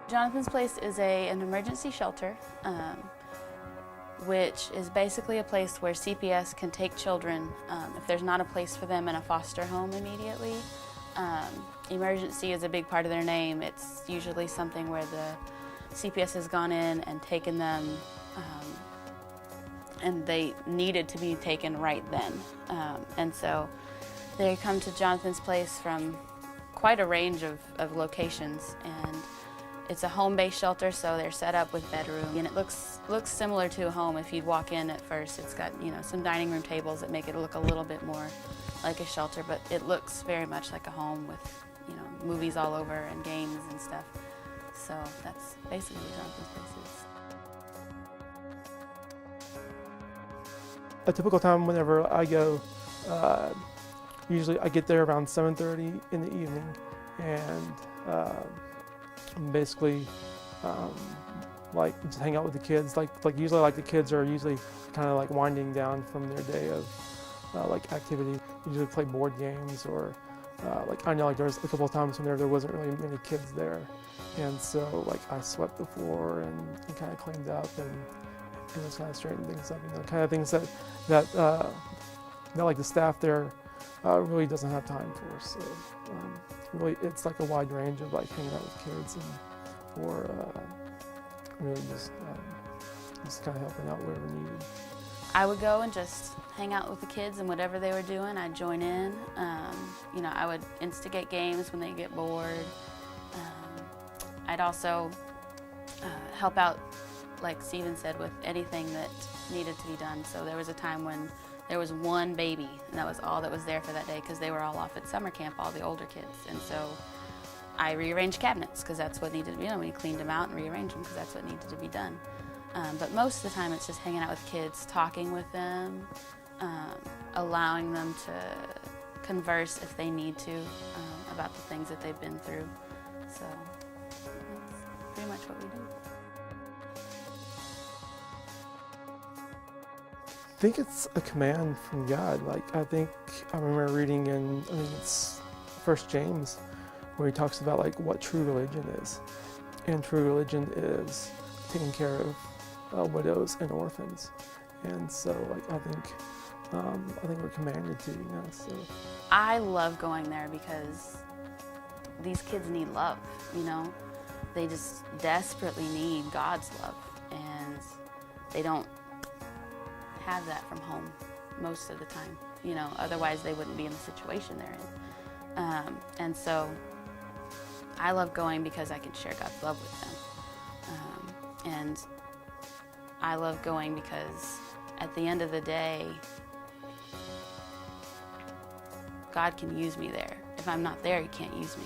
Jonathan's Place is an emergency shelter, which is basically a place where CPS can take children if there's not a place for them in a foster home immediately. Emergency is a big part of their name. It's usually something where the CPS has gone in and taken them, and they needed to be taken right then. And so they come to Jonathan's Place from quite a range of locations, and it's a home-based shelter, so they're set up with bedroom, and it looks similar to a home. If you'd walk in at first, it's got some dining room tables that make it look a little bit more like a shelter, but it looks very much like a home with movies all over and games and stuff. So that's basically what Jonathan's Place is. A typical time whenever I go, usually I get there around 7:30 in the evening, and basically like just hang out with the kids. Like usually the kids are usually kind of like winding down from their day of like activity. Usually play board games, or like I know like there was a couple of times when there wasn't really many kids there, and so like I swept the floor and kind of cleaned up and just kind of straightened things up. Kind of things that like the staff there really doesn't have time for. So really, it's like a wide range of like hanging out with kids or really just kind of helping out wherever needed. I would go and just hang out with the kids, and whatever they were doing, I'd join in. I would instigate games when they get bored. I'd also help out, like Steven said, with anything that needed to be done. So there was a time when there was one baby, and that was all that was there for that day, because they were all off at summer camp, all the older kids. And so I rearranged cabinets, because that's what needed to be done. We cleaned them out and rearranged them, because that's what needed to be done. But most of the time it's just hanging out with kids, talking with them, allowing them to converse if they need to about the things that they've been through. So that's pretty much what we do. I think it's a command from God. Like I remember reading in, I think it's 1 James, where he talks about like what true religion is. And true religion is taking care of widows and orphans. And so like I think we're commanded to, so. I love going there because these kids need love, They just desperately need God's love, and they don't have that from home most of the time, otherwise they wouldn't be in the situation they're in. And so I love going because I can share God's love with them. And I love going because at the end of the day, God can use me there. If I'm not there, He can't use me.